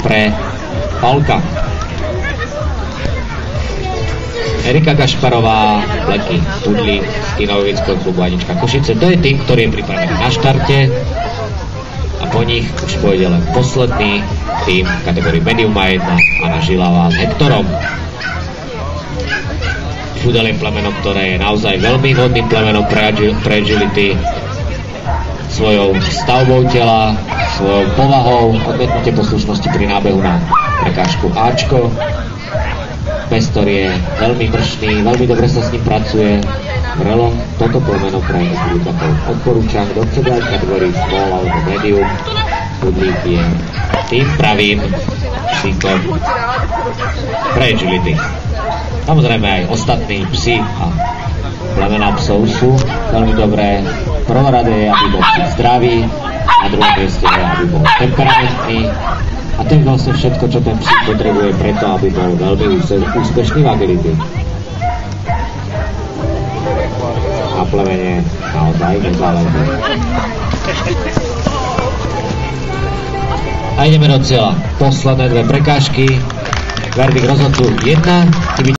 pre Paulka. Erika Gašparová, Bleky Studli z kinovického klubu Anička Košice. To je tým, ktorý je pripravený na štarte a po nich už pôjde len posledný tým v kategórii Medium A1, Anna Žilavá s Hektorom. Fudel je plemeno, ktoré je naozaj veľmi vhodným plemenom pre agility, svojou stavbou tela, svojou povahou, odmietnutie poslušnosti pri nábehu na prekážku Ačko. Pestor je veľmi mršný, veľmi dobre sa s ním pracuje. Vrelo toto plemeno pre agilitátov odporúčam. Kto chce dať kategórii small alebo medium, Studlík je tým pravým psíkom pre agility. Samozrejme aj ostatní psi a plemená psov sú veľmi dobré. Prvorade je, aby bol psík zdravý, na druhom mieste je, aby bol temperamentný. A to je vlastne všetko, čo ten psík potrebuje preto, aby bol veľmi úspešný v agility. Na plemene naozaj nezáleží. A ideme do cieľa. Posledné dve prekážky. Verdikt rozhodcu 1.